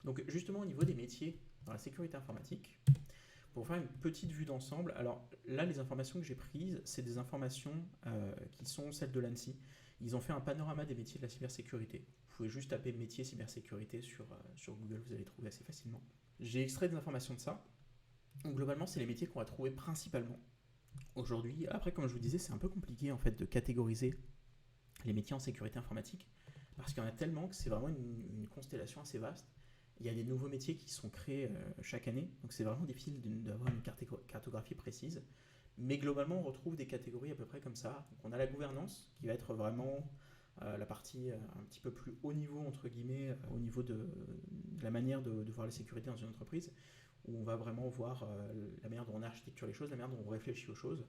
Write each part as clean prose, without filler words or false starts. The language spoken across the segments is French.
Donc justement au niveau des métiers dans la sécurité informatique, pour faire une petite vue d'ensemble, alors là les informations que j'ai prises, c'est des informations qui sont celles de l'ANSSI. Ils ont fait un panorama des métiers de la cybersécurité. Vous pouvez juste taper métier cybersécurité sur Google, vous allez trouver assez facilement. J'ai extrait des informations de ça. Donc globalement, c'est les métiers qu'on va trouver principalement aujourd'hui. Après, comme je vous disais, c'est un peu compliqué en fait de catégoriser les métiers en sécurité informatique parce qu'il y en a tellement que c'est vraiment une constellation assez vaste. Il y a des nouveaux métiers qui sont créés chaque année, donc c'est vraiment difficile d'avoir une cartographie précise. Mais globalement, on retrouve des catégories à peu près comme ça. Donc on a la gouvernance, qui va être vraiment la partie un petit peu plus haut niveau, entre guillemets, au niveau de la manière de voir la sécurité dans une entreprise, où on va vraiment voir la manière dont on architecture les choses, la manière dont on réfléchit aux choses.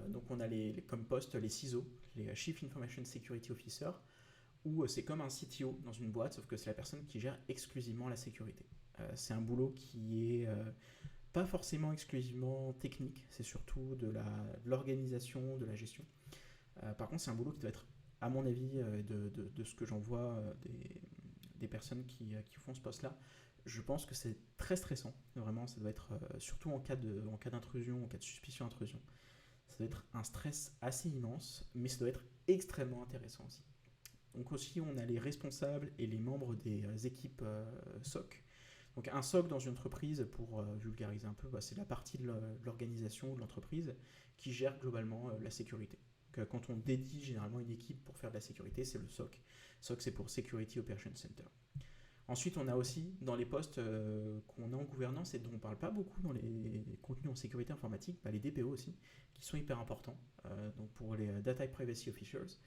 Donc on a comme poste les CISO, les Chief Information Security Officer, où c'est comme un CTO dans une boîte, sauf que c'est la personne qui gère exclusivement la sécurité. C'est un boulot qui est pas forcément exclusivement technique, c'est surtout de l'organisation, de la gestion. Par contre, c'est un boulot qui doit être, à mon avis, de ce que j'en vois des personnes qui font ce poste-là, je pense que c'est très stressant. Vraiment, ça doit être, surtout en cas d'intrusion, en cas de suspicion d'intrusion, ça doit être un stress assez immense, mais ça doit être extrêmement intéressant aussi. Donc aussi, on a les responsables et les membres des équipes SOC. Donc un SOC dans une entreprise, pour vulgariser un peu, c'est la partie de l'organisation de l'entreprise qui gère globalement la sécurité. Donc, quand on dédie généralement une équipe pour faire de la sécurité, c'est le SOC. SOC, c'est pour Security Operations Center. Ensuite, on a aussi dans les postes qu'on a en gouvernance et dont on ne parle pas beaucoup dans les contenus en sécurité informatique, les DPO aussi, qui sont hyper importants. Donc pour les Data Privacy Officers,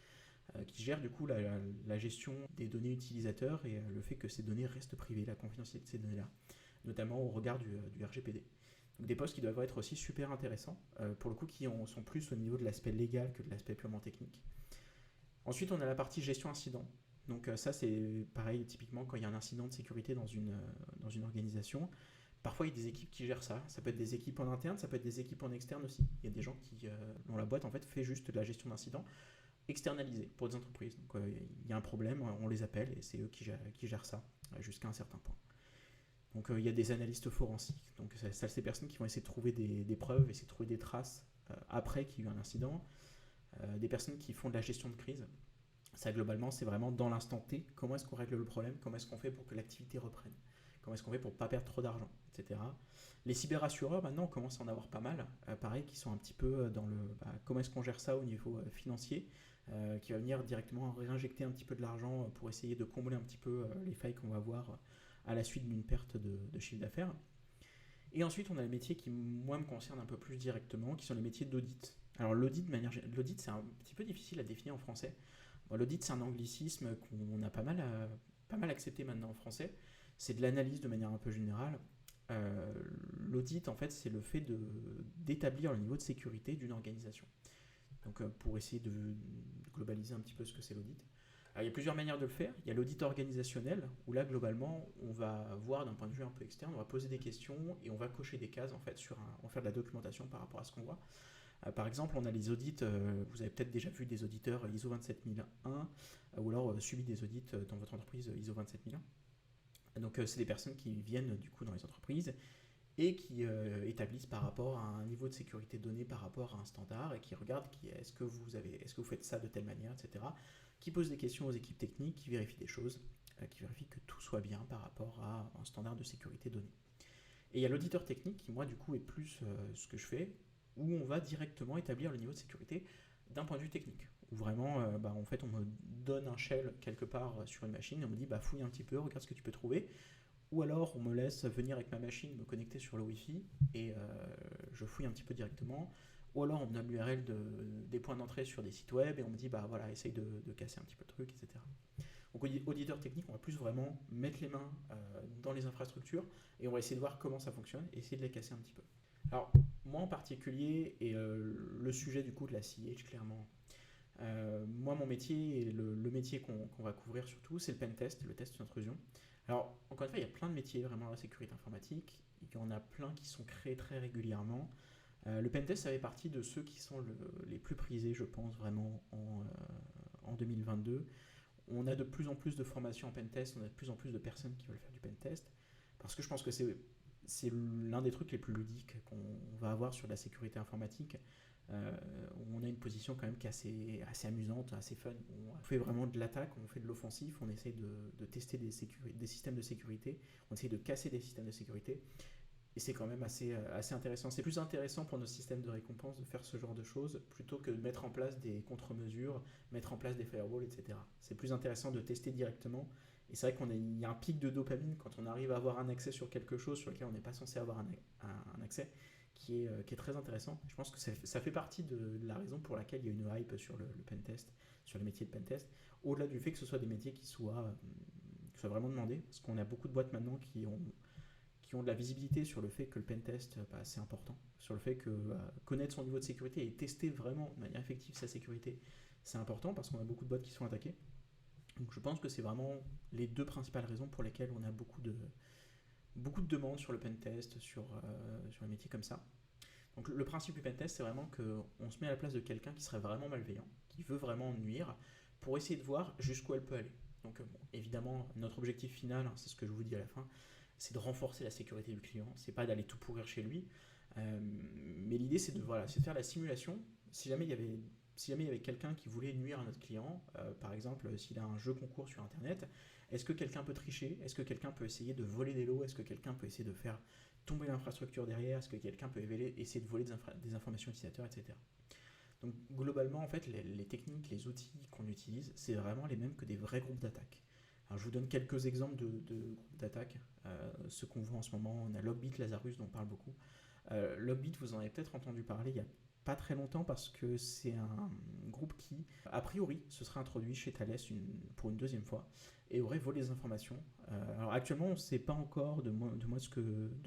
qui gèrent du coup la gestion des données utilisateurs et le fait que ces données restent privées, la confidentialité de ces données-là, notamment au regard du RGPD. Donc des postes qui doivent être aussi super intéressants, pour le coup qui sont plus au niveau de l'aspect légal que de l'aspect purement technique. Ensuite, on a la partie gestion incident. Donc ça, c'est pareil, typiquement, quand il y a un incident de sécurité dans une organisation, parfois il y a des équipes qui gèrent ça. Ça peut être des équipes en interne, ça peut être des équipes en externe aussi. Il y a des gens dont la boîte en fait fait juste de la gestion d'incidents externalisée pour des entreprises. Donc il y a un problème, on les appelle et c'est eux qui gèrent ça jusqu'à un certain point. Donc il y a des analystes forensiques. Donc ça, c'est ces personnes qui vont essayer de trouver des preuves, essayer de trouver des traces après qu'il y a eu un incident. Des personnes qui font de la gestion de crise. Ça, globalement, c'est vraiment dans l'instant T. Comment est-ce qu'on règle le problème? Comment est-ce qu'on fait pour que l'activité reprenne? Comment est-ce qu'on fait pour ne pas perdre trop d'argent, etc. Les cyberassureurs, maintenant, on commence à en avoir pas mal. Pareil, qui sont un petit peu dans le comment est-ce qu'on gère ça au niveau financier, qui va venir directement réinjecter un petit peu de l'argent pour essayer de combler un petit peu les failles qu'on va avoir à la suite d'une perte de chiffre d'affaires. Et ensuite, on a les métiers qui, moi, me concernent un peu plus directement, qui sont les métiers d'audit. Alors, l'audit, c'est un petit peu difficile à définir en français. Bon, l'audit, c'est un anglicisme qu'on a pas mal accepté maintenant en français. C'est de l'analyse de manière un peu générale. L'audit, en fait, c'est le fait d'établir le niveau de sécurité d'une organisation. Donc, pour essayer de globaliser un petit peu ce que c'est l'audit. Alors, il y a plusieurs manières de le faire. Il y a l'audit organisationnel, où là, globalement, on va voir d'un point de vue un peu externe, on va poser des questions et on va cocher des cases, en fait, on va faire de la documentation par rapport à ce qu'on voit. Par exemple, on a les audits, vous avez peut-être déjà vu des auditeurs ISO 27001, ou alors subi des audits dans votre entreprise ISO 27001. Donc, c'est des personnes qui viennent, du coup, dans les entreprises et qui établissent par rapport à un niveau de sécurité donné par rapport à un standard et qui regardent est-ce que vous faites ça de telle manière, etc. Qui posent des questions aux équipes techniques, qui vérifient des choses, qui vérifient que tout soit bien par rapport à un standard de sécurité donné. Et il y a l'auditeur technique qui, moi, du coup, est plus ce que je fais, où on va directement établir le niveau de sécurité d'un point de vue technique. Où vraiment, en fait, on me donne un shell quelque part sur une machine et on me dit fouille un petit peu, regarde ce que tu peux trouver. Ou alors on me laisse venir avec ma machine, me connecter sur le Wi-Fi et je fouille un petit peu directement. Ou alors on me donne l'URL des points d'entrée sur des sites web et on me dit essaye de casser un petit peu le truc, etc. Donc auditeur technique, on va plus vraiment mettre les mains dans les infrastructures et on va essayer de voir comment ça fonctionne et essayer de les casser un petit peu. Alors moi en particulier et le sujet du coup de la CIH clairement. Moi, mon métier et le métier qu'on va couvrir surtout, c'est le pentest, le test d'intrusion. Alors, encore une fois, il y a plein de métiers vraiment dans la sécurité informatique. Il y en a plein qui sont créés très régulièrement. Le pentest, ça fait partie de ceux qui sont les plus prisés, je pense, vraiment en 2022. On a de plus en plus de formations en pentest, on a de plus en plus de personnes qui veulent faire du pentest, parce que je pense que c'est l'un des trucs les plus ludiques qu'on va avoir sur la sécurité informatique. Euh, on a une position quand même qui est assez amusante, assez fun. On fait vraiment de l'attaque, on fait de l'offensif, on essaie de tester des systèmes de sécurité, on essaie de casser des systèmes de sécurité. Et c'est quand même assez intéressant. C'est plus intéressant pour nos systèmes de récompense de faire ce genre de choses plutôt que de mettre en place des contre-mesures, mettre en place des firewalls, etc. C'est plus intéressant de tester directement. Et c'est vrai qu'il y a un pic de dopamine quand on arrive à avoir un accès sur quelque chose sur lequel on n'est pas censé avoir un accès qui est très intéressant. Je pense que ça fait partie de la raison pour laquelle il y a une hype sur le pentest, sur les métiers de pentest, au-delà du fait que ce soit des métiers qui soient vraiment demandés, parce qu'on a beaucoup de boîtes maintenant qui ont de la visibilité sur le fait que le pentest, c'est important, sur le fait que connaître son niveau de sécurité et tester vraiment de manière effective sa sécurité, c'est important parce qu'on a beaucoup de boîtes qui sont attaquées. Donc je pense que c'est vraiment les deux principales raisons pour lesquelles on a beaucoup de demandes sur le pentest, sur les métiers comme ça. Donc le principe du pentest, c'est vraiment qu'on se met à la place de quelqu'un qui serait vraiment malveillant, qui veut vraiment nuire, pour essayer de voir jusqu'où elle peut aller. Donc bon, évidemment, notre objectif final, c'est ce que je vous dis à la fin, c'est de renforcer la sécurité du client, c'est pas d'aller tout pourrir chez lui, mais l'idée c'est de faire la simulation. Si jamais il y avait quelqu'un qui voulait nuire à notre client, par exemple s'il a un jeu concours sur internet, est-ce que quelqu'un peut tricher? Est-ce que quelqu'un peut essayer de voler des lots? Est-ce que quelqu'un peut essayer de faire tomber l'infrastructure derrière? Est-ce que quelqu'un peut essayer de voler des informations utilisateurs, etc. Donc globalement, en fait, les techniques, les outils qu'on utilise, c'est vraiment les mêmes que des vrais groupes d'attaque. Alors, je vous donne quelques exemples de groupes d'attaque. Ceux qu'on voit en ce moment, on a Logbit, Lazarus, dont on parle beaucoup. Logbit, vous en avez peut-être entendu parler il n'y a pas très longtemps parce que c'est un groupe qui, a priori, se serait introduit chez Thales pour une deuxième fois et aurait volé des informations. Alors actuellement, on ne sait pas encore de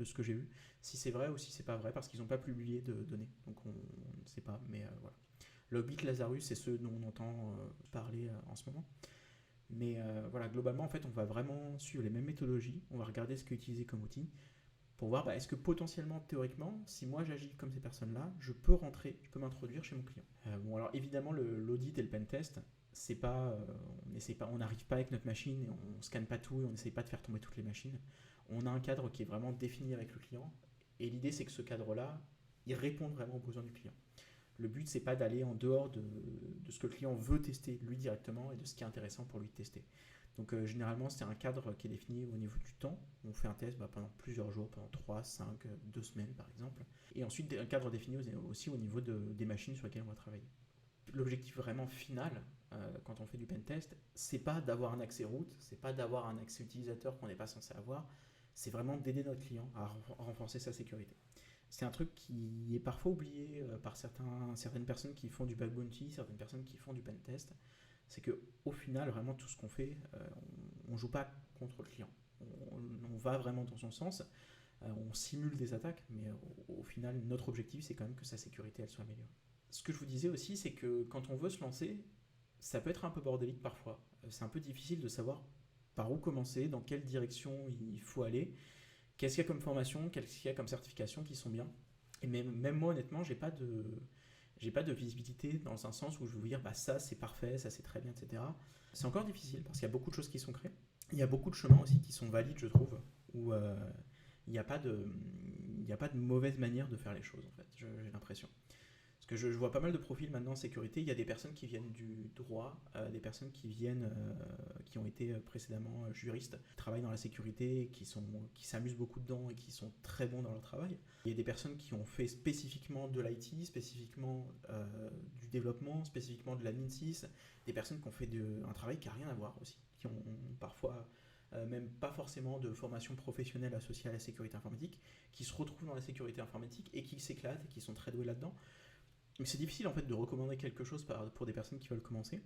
ce que j'ai vu, si c'est vrai ou si c'est pas vrai, parce qu'ils n'ont pas publié de données. Donc on ne sait pas, mais voilà. Logbit, Lazarus, c'est ceux dont on entend parler en ce moment. Mais voilà, globalement, en fait, on va vraiment suivre les mêmes méthodologies. On va regarder ce qui est utilisé comme outil pour voir est-ce que potentiellement, théoriquement, si moi j'agis comme ces personnes-là, je peux m'introduire chez mon client. Bon, alors évidemment, l'audit et le pentest, c'est pas, on n'arrive pas avec notre machine et on scanne pas tout et on n'essaye pas de faire tomber toutes les machines. On a un cadre qui est vraiment défini avec le client et l'idée c'est que ce cadre-là, il réponde vraiment aux besoins du client. Le but, c'est pas d'aller en dehors de ce que le client veut tester lui directement et de ce qui est intéressant pour lui de tester. Donc généralement, c'est un cadre qui est défini au niveau du temps. On fait un test pendant plusieurs jours, pendant 3, 5, 2 semaines par exemple. Et ensuite, un cadre défini aussi au niveau des machines sur lesquelles on va travailler. L'objectif vraiment final, quand on fait du pentest, c'est pas d'avoir un accès root, c'est pas d'avoir un accès utilisateur qu'on n'est pas censé avoir, c'est vraiment d'aider notre client à renforcer sa sécurité. C'est un truc qui est parfois oublié par certaines personnes qui font du bug bounty, certaines personnes qui font du pentest. C'est qu'au final, vraiment, tout ce qu'on fait, on ne joue pas contre le client. On va vraiment dans son sens, on simule des attaques, mais au final, notre objectif, c'est quand même que sa sécurité elle soit améliorée. Ce que je vous disais aussi, c'est que quand on veut se lancer, ça peut être un peu bordélique parfois. C'est un peu difficile de savoir par où commencer, dans quelle direction il faut aller. Qu'est-ce qu'il y a comme formation, qu'est-ce qu'il y a comme certification qui sont bien. Et même moi, honnêtement, j'ai pas de visibilité dans un sens où je vais vous dire ça c'est parfait, ça c'est très bien, etc. C'est encore difficile parce qu'il y a beaucoup de choses qui sont créées. Il y a beaucoup de chemins aussi qui sont valides, je trouve, où il n'y a pas de mauvaise manière de faire les choses, en fait, j'ai l'impression. Parce que je vois pas mal de profils maintenant en sécurité. Il y a des personnes qui viennent du droit, des personnes qui ont été précédemment juristes, qui travaillent dans la sécurité, qui s'amusent beaucoup dedans et qui sont très bons dans leur travail. Il y a des personnes qui ont fait spécifiquement de l'IT, spécifiquement du développement, spécifiquement de l'admin 6, des personnes qui ont fait un travail qui n'a rien à voir aussi, qui ont parfois même pas forcément de formation professionnelle associée à la sécurité informatique, qui se retrouvent dans la sécurité informatique et qui s'éclatent et qui sont très doués là-dedans. Donc c'est difficile en fait de recommander quelque chose pour des personnes qui veulent commencer.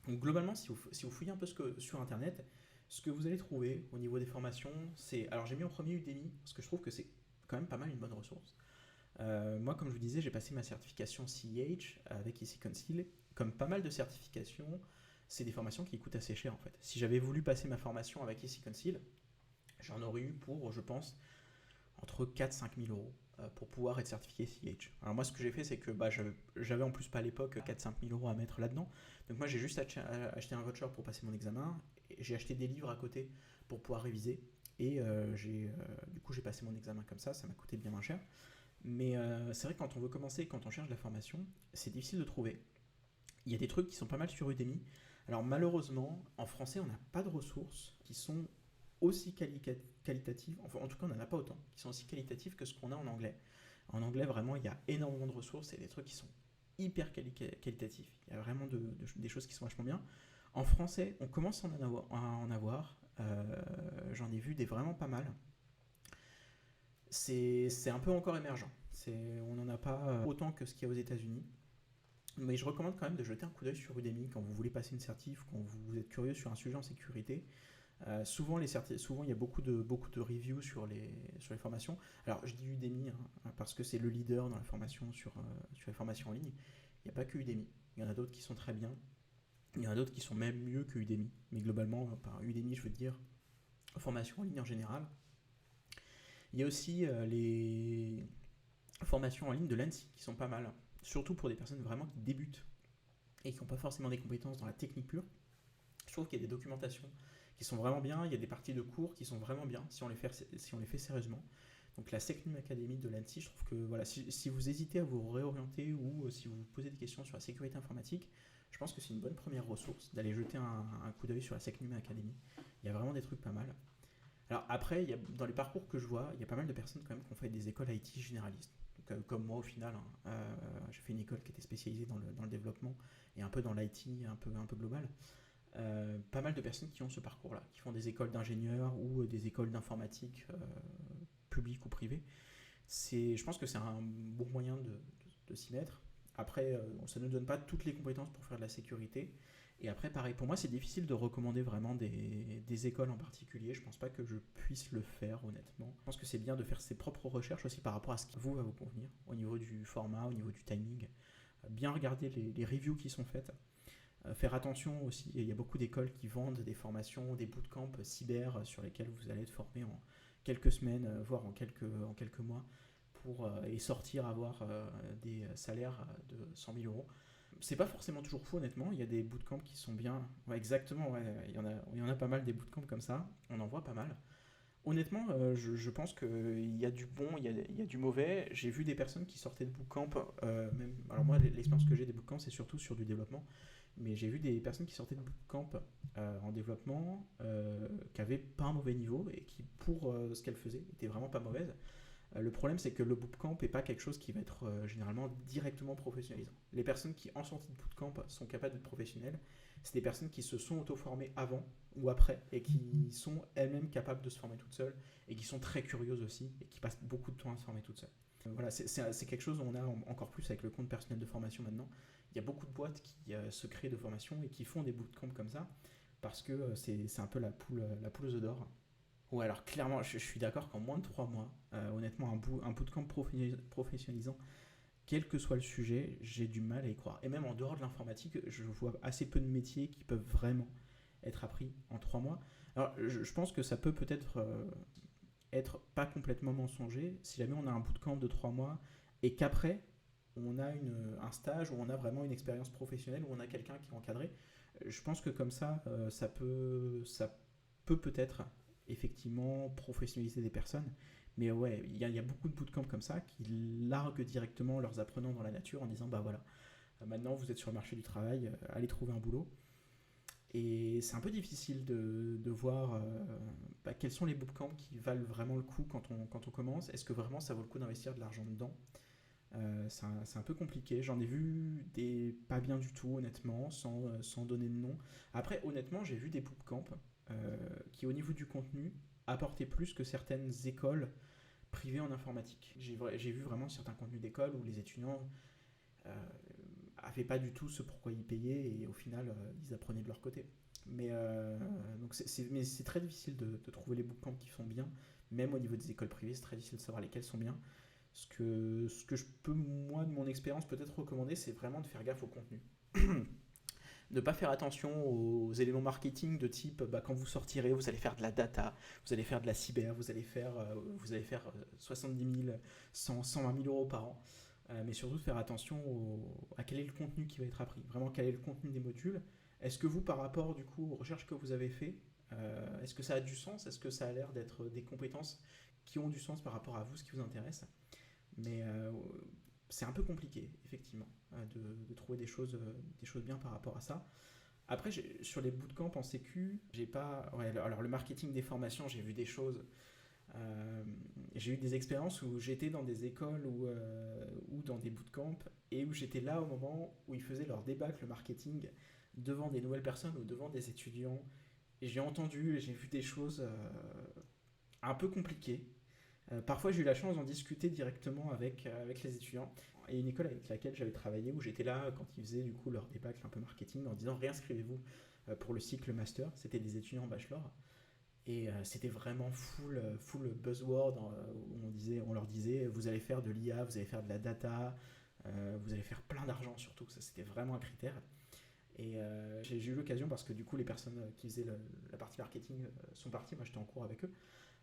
Donc globalement, si vous fouillez un peu sur internet, ce que vous allez trouver au niveau des formations, c'est... Alors j'ai mis en premier Udemy, parce que je trouve que c'est quand même pas mal une bonne ressource. Moi, comme je vous disais, j'ai passé ma certification CEH avec EC Council. Comme pas mal de certifications, c'est des formations qui coûtent assez cher en fait. Si j'avais voulu passer ma formation avec EC Council, j'en aurais eu pour, je pense, entre 4 et 5 000 euros. pour pouvoir être certifié CH. Alors moi ce que j'ai fait c'est que j'avais en plus pas à l'époque 4-5 000 euros à mettre là-dedans. Donc moi j'ai juste acheté un voucher pour passer mon examen. Et j'ai acheté des livres à côté pour pouvoir réviser. Et du coup j'ai passé mon examen comme ça m'a coûté bien moins cher. Mais c'est vrai que quand on veut commencer, quand on cherche de la formation, c'est difficile de trouver. Il y a des trucs qui sont pas mal sur Udemy. Alors malheureusement, en français, on n'a pas de ressources qui sont aussi qualitatives, enfin en tout cas on n'en a pas autant, qui sont aussi qualitatives que ce qu'on a en anglais. En anglais, vraiment, il y a énormément de ressources et des trucs qui sont hyper qualitatifs. Il y a vraiment des choses qui sont vachement bien. En français, on commence à en avoir. J'en ai vu des vraiment pas mal. C'est un peu encore émergent. On n'en a pas autant que ce qu'il y a aux États-Unis. Mais je recommande quand même de jeter un coup d'œil sur Udemy quand vous voulez passer une certif, quand vous êtes curieux sur un sujet en sécurité. Souvent, il y a beaucoup de reviews sur les formations. Alors, je dis Udemy parce que c'est le leader dans la formation sur les formations en ligne. Il n'y a pas que Udemy. Il y en a d'autres qui sont très bien. Il y en a d'autres qui sont même mieux que Udemy. Mais globalement, par Udemy, je veux dire formation en ligne en général. Il y a aussi les formations en ligne de l'ANSSI qui sont pas mal. Surtout pour des personnes vraiment qui débutent et qui n'ont pas forcément des compétences dans la technique pure. Je trouve qu'il y a des documentations qui sont vraiment bien, il y a des parties de cours qui sont vraiment bien si on les fait sérieusement. Donc la Secnum Academy de l'ANSSI, je trouve que voilà, si vous hésitez à vous réorienter ou si vous vous posez des questions sur la sécurité informatique, je pense que c'est une bonne première ressource d'aller jeter un coup d'œil sur la Secnum Academy. Il y a vraiment des trucs pas mal. Alors après, dans les parcours que je vois, il y a pas mal de personnes quand même qui ont fait des écoles IT généralistes. Donc, comme moi au final, j'ai fait une école qui était spécialisée dans le développement et un peu dans l'IT, un peu global. Pas mal de personnes qui ont ce parcours-là, qui font des écoles d'ingénieurs ou des écoles d'informatique publiques ou privées. Je pense que c'est un bon moyen de s'y mettre. Après, ça ne nous donne pas toutes les compétences pour faire de la sécurité. Et après, pareil, pour moi, c'est difficile de recommander vraiment des écoles en particulier. Je pense pas que je puisse le faire, honnêtement. Je pense que c'est bien de faire ses propres recherches aussi par rapport à ce qui va vous convenir, au niveau du format, au niveau du timing. Bien regarder les reviews qui sont faites. Faire attention aussi, il y a beaucoup d'écoles qui vendent des formations, des bootcamps cyber sur lesquels vous allez être formé en quelques semaines, voire en quelques mois, et sortir avoir des salaires de 100 000 euros. C'est pas forcément toujours faux, honnêtement. Il y a des bootcamps qui sont bien. Ouais, exactement, ouais. Il y en a pas mal des bootcamps comme ça. On en voit pas mal. Honnêtement, je pense qu'il y a du bon, il y a du mauvais. J'ai vu des personnes qui sortaient de bootcamp, alors moi, l'expérience que j'ai des bootcamps, c'est surtout sur du développement. Mais j'ai vu des personnes qui sortaient de bootcamp en développement, qui avaient pas un mauvais niveau et qui, pour ce qu'elles faisaient, étaient vraiment pas mauvaises. Le problème, c'est que le bootcamp n'est pas quelque chose qui va être généralement directement professionnalisant. Les personnes qui, en sortie de bootcamp, sont capables d'être professionnelles, c'est des personnes qui se sont auto-formées avant ou après et qui sont elles-mêmes capables de se former toutes seules et qui sont très curieuses aussi et qui passent beaucoup de temps à se former toutes seules. Voilà, c'est quelque chose où on a encore plus avec le compte personnel de formation maintenant. Il y a beaucoup de boîtes qui se créent de formation et qui font des bootcamps comme ça parce que c'est un peu la poule aux œufs d'or. Ouais, alors clairement, je suis d'accord qu'en moins de 3 mois, honnêtement, un bootcamp professionnalisant, quel que soit le sujet, j'ai du mal à y croire. Et même en dehors de l'informatique, je vois assez peu de métiers qui peuvent vraiment être appris en 3 mois. Alors, je pense que ça peut-être être pas complètement mensonger si jamais on a un bootcamp de 3 mois et qu'après, on a un stage où on a vraiment une expérience professionnelle, où on a quelqu'un qui est encadré. Je pense que comme ça, ça peut peut-être effectivement professionnaliser des personnes. Mais ouais, il y a beaucoup de bootcamps comme ça qui larguent directement leurs apprenants dans la nature en disant bah voilà, maintenant vous êtes sur le marché du travail, allez trouver un boulot. Et c'est un peu difficile de voir quels sont les bootcamps qui valent vraiment le coup quand on commence. Est-ce que vraiment ça vaut le coup d'investir de l'argent dedans? C'est un peu compliqué. J'en ai vu des pas bien du tout, honnêtement, sans donner de nom. Après, honnêtement, j'ai vu des bootcamps qui, au niveau du contenu, apportaient plus que certaines écoles privées en informatique. J'ai vu vraiment certains contenus d'école où les étudiants avaient pas du tout ce pourquoi ils payaient et au final, ils apprenaient de leur côté. Donc c'est très difficile de trouver les bootcamps qui sont bien. Même au niveau des écoles privées, c'est très difficile de savoir lesquelles sont bien. Ce que je peux, moi, de mon expérience, peut-être recommander, c'est vraiment de faire gaffe au contenu. ne pas faire attention aux éléments marketing de type quand vous sortirez, vous allez faire de la data, vous allez faire de la cyber, vous allez faire 70 000, 120 000 euros par an. Mais surtout de faire attention à quel est le contenu qui va être appris, vraiment quel est le contenu des modules. Est-ce que vous, par rapport du coup aux recherches que vous avez fait, est-ce que ça a du sens? Est-ce que ça a l'air d'être des compétences qui ont du sens par rapport à vous, ce qui vous intéresse? Mais c'est un peu compliqué, effectivement, de trouver des choses bien par rapport à ça. Après, sur les bootcamps en sécu, j'ai pas. Ouais, alors le marketing des formations, j'ai vu des choses. euh, j'ai eu des expériences où j'étais dans des écoles ou dans des bootcamps et où j'étais là au moment où ils faisaient leur débâcle marketing devant des nouvelles personnes ou devant des étudiants. Et j'ai entendu et j'ai vu des choses un peu compliquées. Parfois, j'ai eu la chance d'en discuter directement avec les étudiants. Et une école avec laquelle j'avais travaillé, où j'étais là quand ils faisaient du coup leur débâcle un peu marketing, en disant réinscrivez-vous pour le cycle master. C'était des étudiants en bachelor. Et c'était vraiment full buzzword où on leur disait vous allez faire de l'IA, vous allez faire de la data, vous allez faire plein d'argent surtout. Ça, c'était vraiment un critère. Et j'ai eu l'occasion, parce que du coup, les personnes qui faisaient la partie marketing sont parties. Moi, j'étais en cours avec eux.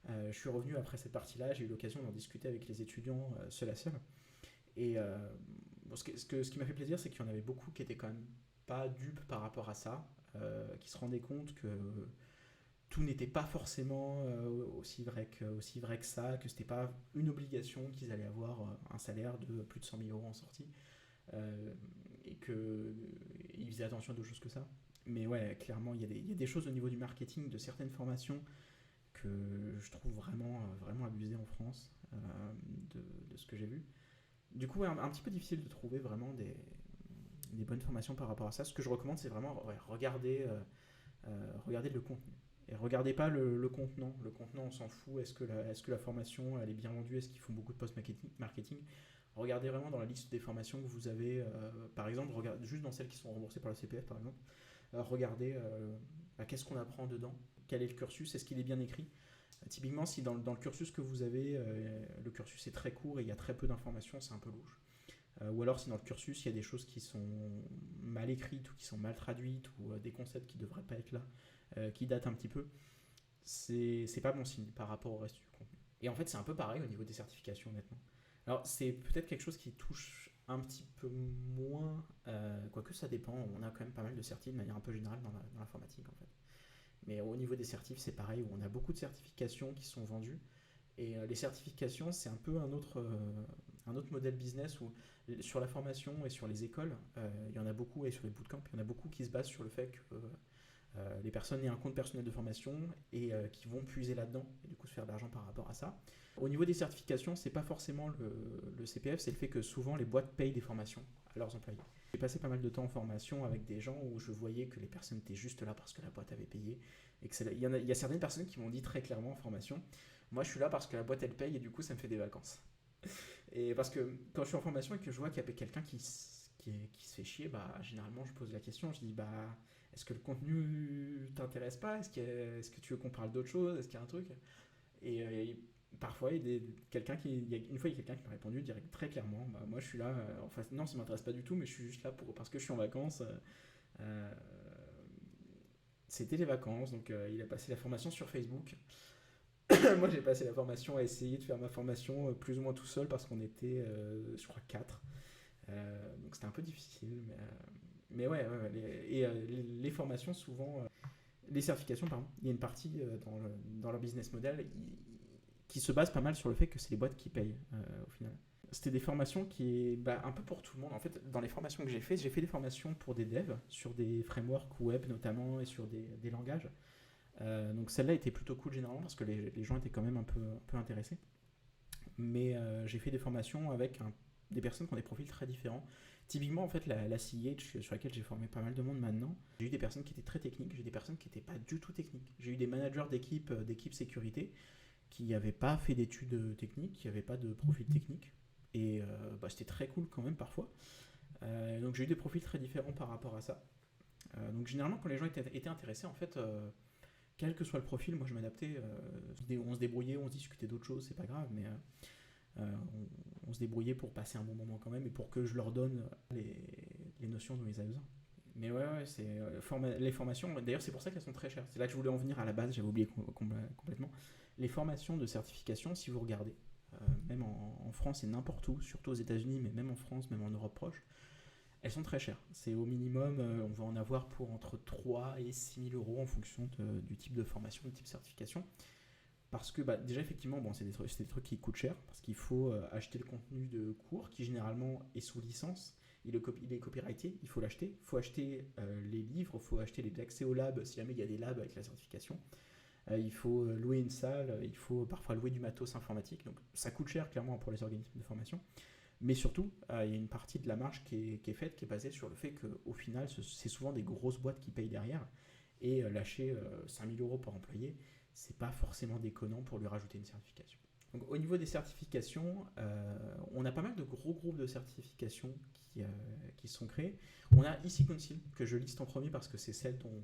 Je suis revenu après cette partie-là, j'ai eu l'occasion d'en discuter avec les étudiants seul à seul. Et bon, ce qui m'a fait plaisir, c'est qu'il y en avait beaucoup qui étaient quand même pas dupes par rapport à ça, qui se rendaient compte que tout n'était pas forcément aussi vrai que ça, que c'était pas une obligation qu'ils allaient avoir un salaire de plus de 100 000 euros en sortie, euh, et qu'ils faisaient attention à d'autres choses que ça. Mais ouais, clairement, il y a des choses au niveau du marketing, de certaines formations que je trouve vraiment abusé en France, de ce que j'ai vu. Du coup, ouais, un petit peu difficile de trouver vraiment des bonnes formations par rapport à ça. Ce que je recommande, c'est vraiment regarder le contenu. Et regardez pas le contenant. Le contenant, on s'en fout. Est-ce que la formation, elle est bien vendue? Est-ce qu'ils font beaucoup de post-marketing? Regardez vraiment dans la liste des formations que vous avez. Par exemple, juste dans celles qui sont remboursées par le CPF, par exemple. Regardez qu'est-ce qu'on apprend dedans, quel est le cursus, est-ce qu'il est bien écrit. Typiquement, si dans le cursus que vous avez, le cursus est très court et il y a très peu d'informations, c'est un peu louche. Ou alors si dans le cursus, il y a des choses qui sont mal écrites ou qui sont mal traduites ou des concepts qui ne devraient pas être là, qui datent un petit peu, c'est pas bon signe par rapport au reste du contenu. Et en fait, c'est un peu pareil au niveau des certifications, honnêtement. Alors, c'est peut-être quelque chose qui touche un petit peu moins, quoique ça dépend, on a quand même pas mal de certifs de manière un peu générale dans l'informatique en fait. Mais au niveau des certifs, c'est pareil, où on a beaucoup de certifications qui sont vendues. Et les certifications, c'est un peu un autre modèle business où sur la formation et sur les écoles, il y en a beaucoup, et sur les bootcamps, il y en a beaucoup qui se basent sur le fait que les personnes aient un compte personnel de formation et qui vont puiser là-dedans et du coup se faire de l'argent par rapport à ça. Au niveau des certifications, c'est pas forcément le CPF, c'est le fait que souvent les boîtes payent des formations à leurs employés. J'ai passé pas mal de temps en formation avec des gens où je voyais que les personnes étaient juste là parce que la boîte avait payé. Et que il y a certaines personnes qui m'ont dit très clairement en formation, moi je suis là parce que la boîte elle paye et du coup ça me fait des vacances. Et parce que quand je suis en formation et que je vois qu'il y a quelqu'un qui se fait chier, généralement je pose la question, je dis est-ce que le contenu t'intéresse pas? Est-ce que tu veux qu'on parle d'autre chose? Est-ce qu'il y a un truc? Et parfois, il y a une fois, il y a quelqu'un qui m'a répondu très clairement, moi je suis là, enfin non, ça m'intéresse pas du tout, mais je suis juste là parce que je suis en vacances. Euh, C'était les vacances, donc il a passé la formation sur Facebook. Moi j'ai passé la formation à essayer de faire ma formation plus ou moins tout seul parce qu'on était, je crois, 4. Donc c'était un peu difficile, mais ouais, les formations souvent, les certifications, pardon, il y a une partie dans leur business model qui se base pas mal sur le fait que c'est les boîtes qui payent au final. C'était des formations qui est un peu pour tout le monde. En fait, dans les formations que j'ai fait des formations pour des devs, sur des frameworks web notamment et sur des langages. Donc celle-là était plutôt cool généralement parce que les gens étaient quand même un peu intéressés. Mais j'ai fait des formations avec des personnes qui ont des profils très différents. Typiquement, en fait, la CIH sur laquelle j'ai formé pas mal de monde maintenant, j'ai eu des personnes qui étaient très techniques, j'ai eu des personnes qui n'étaient pas du tout techniques. J'ai eu des managers d'équipe sécurité qui n'avaient pas fait d'études techniques, qui n'avaient pas de profil technique. Et c'était très cool quand même parfois. Donc j'ai eu des profils très différents par rapport à ça. Donc généralement, quand les gens étaient intéressés, en fait, quel que soit le profil, moi je m'adaptais. On se débrouillait, on se discutait d'autres choses, c'est pas grave, mais on se débrouillait pour passer un bon moment quand même et pour que je leur donne les notions dont ils avaient besoin. Mais ouais, les formations, d'ailleurs c'est pour ça qu'elles sont très chères. C'est là que je voulais en venir à la base, j'avais oublié complètement. Les formations de certification, si vous regardez, même en France et n'importe où, surtout aux États-Unis, mais même en France, même en Europe proche, elles sont très chères. C'est au minimum, on va en avoir pour entre 3 et 6 000 euros en fonction du type de formation, du type de certification. Parce que bah, déjà, effectivement, bon, c'est des trucs qui coûtent cher, parce qu'il faut acheter le contenu de cours, qui généralement est sous licence, il est copyrighté, il faut l'acheter, il faut acheter les livres, il faut acheter les accès au lab, si jamais il y a des labs avec la certification, il faut louer une salle, il faut parfois louer du matos informatique, donc ça coûte cher clairement pour les organismes de formation. Mais surtout, il y a une partie de la marge qui est faite, qui est basée sur le fait qu'au final, c'est souvent des grosses boîtes qui payent derrière. Et lâcher 5 000 euros par employé, c'est pas forcément déconnant pour lui rajouter une certification. Donc, au niveau des certifications, on a pas mal de gros groupes de certifications qui sont créés. On a EC Council, que je liste en premier parce que c'est celle dont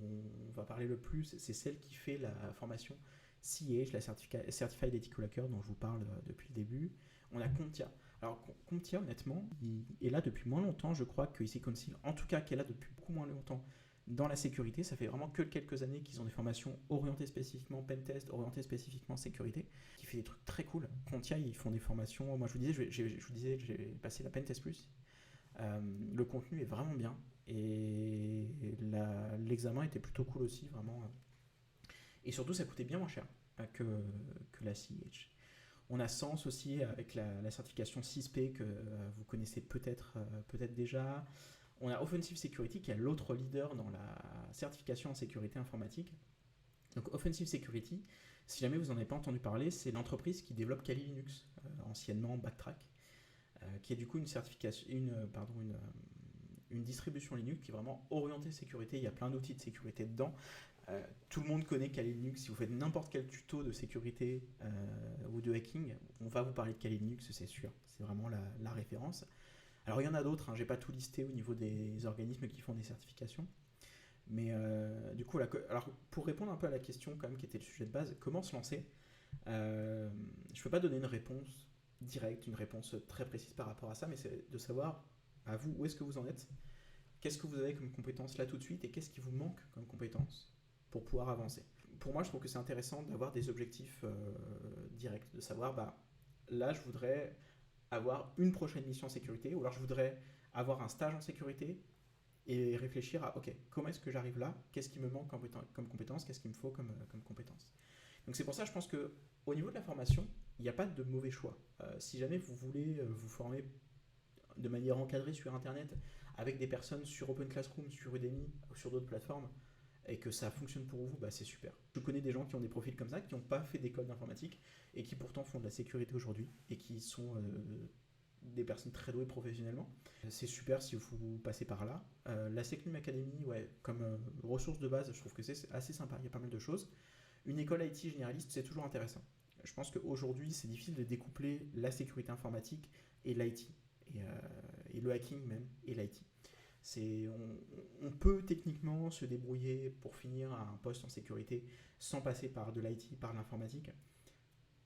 on va parler le plus. C'est celle qui fait la formation CEH, la Certified Ethical Hacker, dont je vous parle depuis le début. On a CompTIA. Alors, CompTIA, honnêtement, il est là depuis moins longtemps, je crois, que EC Council, en tout cas, qui est là depuis beaucoup moins longtemps dans la sécurité. Ça fait vraiment que quelques années qu'ils ont des formations orientées spécifiquement pentest, orientées spécifiquement sécurité, qui fait des trucs très cool. CompTIA, ils font des formations. Moi, je vous disais, j'ai passé la Pentest Plus. Le contenu est vraiment bien et l'examen était plutôt cool aussi, vraiment. Et surtout, ça coûtait bien moins cher que la CEH. On a Sens aussi avec la certification 6P que vous connaissez peut-être déjà. On a Offensive Security qui est l'autre leader dans la certification en sécurité informatique. Donc Offensive Security, si jamais vous n'en avez pas entendu parler, c'est l'entreprise qui développe Kali Linux, anciennement Backtrack, qui est du coup une distribution Linux qui est vraiment orientée sécurité. Il y a plein d'outils de sécurité dedans. Tout le monde connaît Kali Linux. Si vous faites n'importe quel tuto de sécurité ou de hacking, on va vous parler de Kali Linux, c'est sûr. C'est vraiment la référence. Alors il y en a d'autres, j'ai pas tout listé au niveau des organismes qui font des certifications. Mais du coup, alors, pour répondre un peu à la question quand même qui était le sujet de base, comment se lancer, je ne peux pas donner une réponse directe, une réponse très précise par rapport à ça, mais c'est de savoir à vous où est-ce que vous en êtes, qu'est-ce que vous avez comme compétences là tout de suite et qu'est-ce qui vous manque comme compétences pour pouvoir avancer. Pour moi, je trouve que c'est intéressant d'avoir des objectifs directs, de savoir, là, je voudrais avoir une prochaine mission en sécurité, ou alors je voudrais avoir un stage en sécurité et réfléchir à, ok, comment est-ce que j'arrive là, qu'est-ce qui me manque comme compétence, qu'est-ce qu'il me faut comme compétence. Donc c'est pour ça, je pense qu'au niveau de la formation, il n'y a pas de mauvais choix. Si jamais vous voulez vous former de manière encadrée sur Internet, avec des personnes sur Open Classroom, sur Udemy ou sur d'autres plateformes, et que ça fonctionne pour vous, c'est super. Je connais des gens qui ont des profils comme ça, qui n'ont pas fait d'école d'informatique, et qui pourtant font de la sécurité aujourd'hui, et qui sont des personnes très douées professionnellement. C'est super si vous passez par là. La Secnum Academy, comme ressource de base, je trouve que c'est assez sympa, il y a pas mal de choses. Une école IT généraliste, c'est toujours intéressant. Je pense qu'aujourd'hui, c'est difficile de découpler la sécurité informatique et l'IT, et le hacking même, et l'IT. On peut techniquement se débrouiller pour finir à un poste en sécurité sans passer par de l'IT, par l'informatique.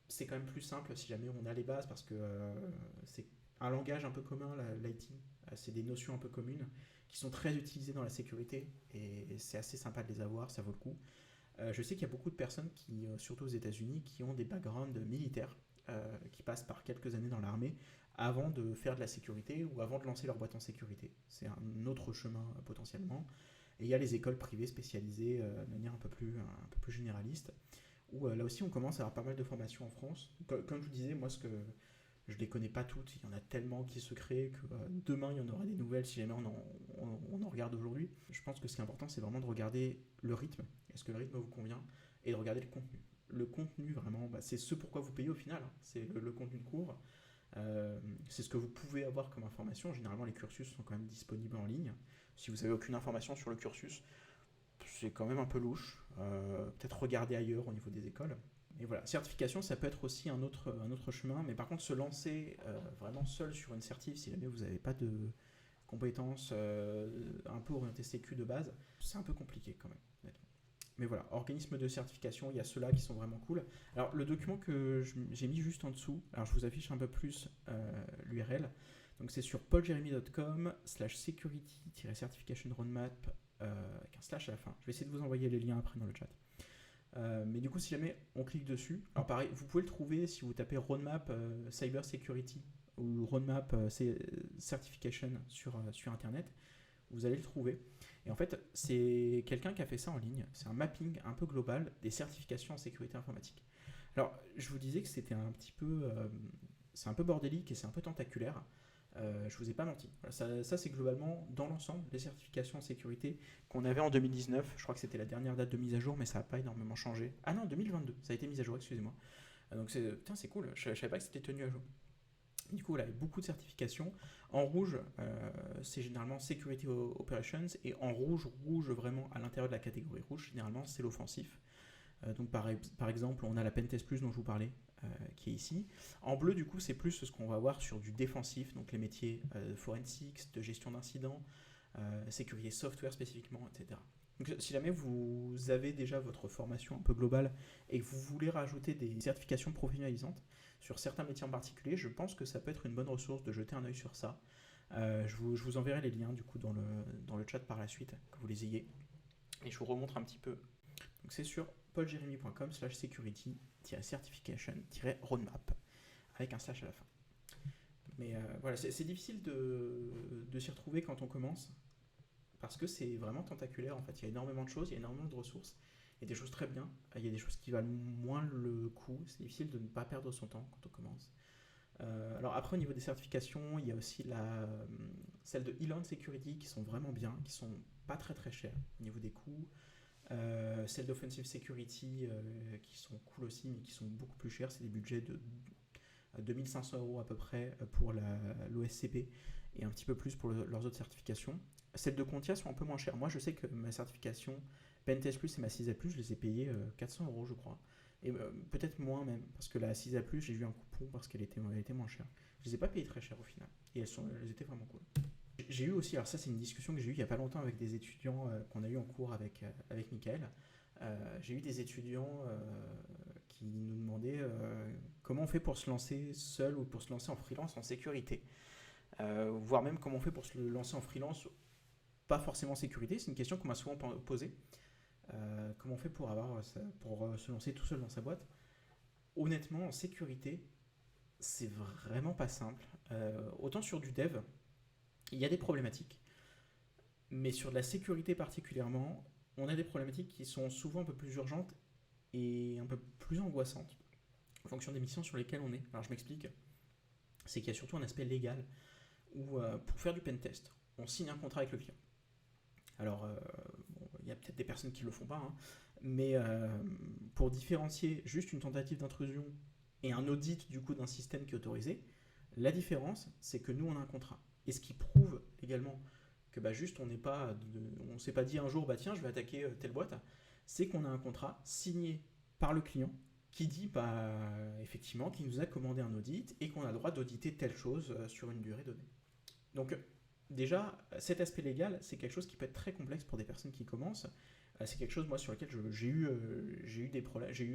C'est quand même plus simple si jamais on a les bases parce que c'est un langage un peu commun, l'IT. C'est des notions un peu communes qui sont très utilisées dans la sécurité et c'est assez sympa de les avoir, ça vaut le coup. Je sais qu'il y a beaucoup de personnes, surtout aux États-Unis, qui ont des backgrounds militaires, qui passent par quelques années dans l'armée avant de faire de la sécurité ou avant de lancer leur boîte en sécurité. C'est un autre chemin potentiellement. Et il y a les écoles privées spécialisées de manière un peu plus généraliste, où là aussi on commence à avoir pas mal de formations en France. Comme je vous disais, moi je ne les connais pas toutes, il y en a tellement qui se créent que demain il y en aura des nouvelles si jamais on en regarde aujourd'hui. Je pense que ce qui est important, c'est vraiment de regarder le rythme, est-ce que le rythme vous convient, et de regarder le contenu. Le contenu, vraiment, c'est ce pourquoi vous payez au final, c'est le contenu de cours. C'est ce que vous pouvez avoir comme information. Généralement, les cursus sont quand même disponibles en ligne. Si vous n'avez aucune information sur le cursus, c'est quand même un peu louche. Peut-être regarder ailleurs au niveau des écoles. Et voilà, certification, ça peut être aussi un autre chemin, mais par contre, se lancer vraiment seul sur une certif, si jamais vous n'avez pas de compétences un peu orientées sécu de base, c'est un peu compliqué quand même, honnêtement. Mais voilà, organismes de certification, il y a ceux-là qui sont vraiment cool. Alors, le document que j'ai mis juste en dessous, alors je vous affiche un peu plus l'URL. Donc c'est sur pauljeremy.com/security-certification roadmap avec un slash à la fin. Je vais essayer de vous envoyer les liens après dans le chat. Mais du coup, si jamais on clique dessus, alors pareil, vous pouvez le trouver si vous tapez roadmap cyber security ou roadmap certification sur internet, vous allez le trouver. Et en fait, c'est quelqu'un qui a fait ça en ligne. C'est un mapping un peu global des certifications en sécurité informatique. Alors, je vous disais que c'était un petit peu, c'est un peu bordélique et c'est un peu tentaculaire. Je vous ai pas menti. Voilà, ça c'est globalement dans l'ensemble les certifications en sécurité qu'on avait en 2019. Je crois que c'était la dernière date de mise à jour, mais ça n'a pas énormément changé. Ah non, 2022, ça a été mis à jour, excusez-moi. Donc c'est cool, je savais pas que c'était tenu à jour. Du coup, là, il y a beaucoup de certifications. En rouge, c'est généralement Security Operations. Et en rouge vraiment à l'intérieur de la catégorie rouge, généralement, c'est l'offensif. Donc par exemple, on a la Pentest Plus dont je vous parlais, qui est ici. En bleu, du coup, c'est plus ce qu'on va voir sur du défensif, donc les métiers de forensics, de gestion d'incidents, sécurité software spécifiquement, etc. Donc si jamais vous avez déjà votre formation un peu globale et que vous voulez rajouter des certifications professionnalisantes sur certains métiers en particulier, je pense que ça peut être une bonne ressource de jeter un œil sur ça. Je vous enverrai les liens du coup dans le chat par la suite, que vous les ayez. Et je vous remontre un petit peu. Donc c'est sur pauljeremy.com/security-certification-roadmap avec un slash à la fin. Mais voilà, c'est difficile de s'y retrouver quand on commence parce que c'est vraiment tentaculaire en fait. Il y a énormément de choses, il y a énormément de ressources. Il y a des choses très bien, il y a des choses qui valent moins le coup. C'est difficile de ne pas perdre son temps quand on commence. Alors après, au niveau des certifications, il y a aussi celles de Elan Security qui sont vraiment bien, qui sont pas très très chères au niveau des coûts. Celles d'Offensive Security qui sont cool aussi, mais qui sont beaucoup plus chères. C'est des budgets de 2500 € à peu près pour l'OSCP et un petit peu plus pour leurs autres certifications. Celles de Contia sont un peu moins chères. Moi, je sais que ma certification Pentest Plus et ma CISA Plus, je les ai payées 400 € je crois. Et peut-être moins même, parce que la CISA Plus, j'ai eu un coupon parce qu'elle était moins chère. Je les ai pas payées très cher au final. Et elles étaient vraiment cool. J'ai eu aussi, alors ça c'est une discussion que j'ai eue il n'y a pas longtemps avec des étudiants qu'on a eu en cours avec Mickaël. J'ai eu des étudiants qui nous demandaient comment on fait pour se lancer seul ou pour se lancer en freelance en sécurité. Voire même comment on fait pour se lancer en freelance, pas forcément en sécurité, c'est une question qu'on m'a souvent posée. Comment on fait pour se lancer tout seul dans sa boîte? Honnêtement, en sécurité, c'est vraiment pas simple. Autant sur du dev, il y a des problématiques, mais sur de la sécurité particulièrement, on a des problématiques qui sont souvent un peu plus urgentes et un peu plus angoissantes en fonction des missions sur lesquelles on est. Alors je m'explique, c'est qu'il y a surtout un aspect légal où pour faire du pentest, on signe un contrat avec le client. Alors, il y a peut-être des personnes qui ne le font pas, hein, mais pour différencier juste une tentative d'intrusion et un audit du coup d'un système qui est autorisé, la différence, c'est que nous, on a un contrat. Et ce qui prouve également que juste on ne s'est pas dit un jour, tiens, je vais attaquer telle boîte, c'est qu'on a un contrat signé par le client qui dit effectivement qu'il nous a commandé un audit et qu'on a le droit d'auditer telle chose sur une durée donnée. Donc déjà, cet aspect légal, c'est quelque chose qui peut être très complexe pour des personnes qui commencent. C'est quelque chose, moi, sur lequel j'ai eu des problèmes. J'ai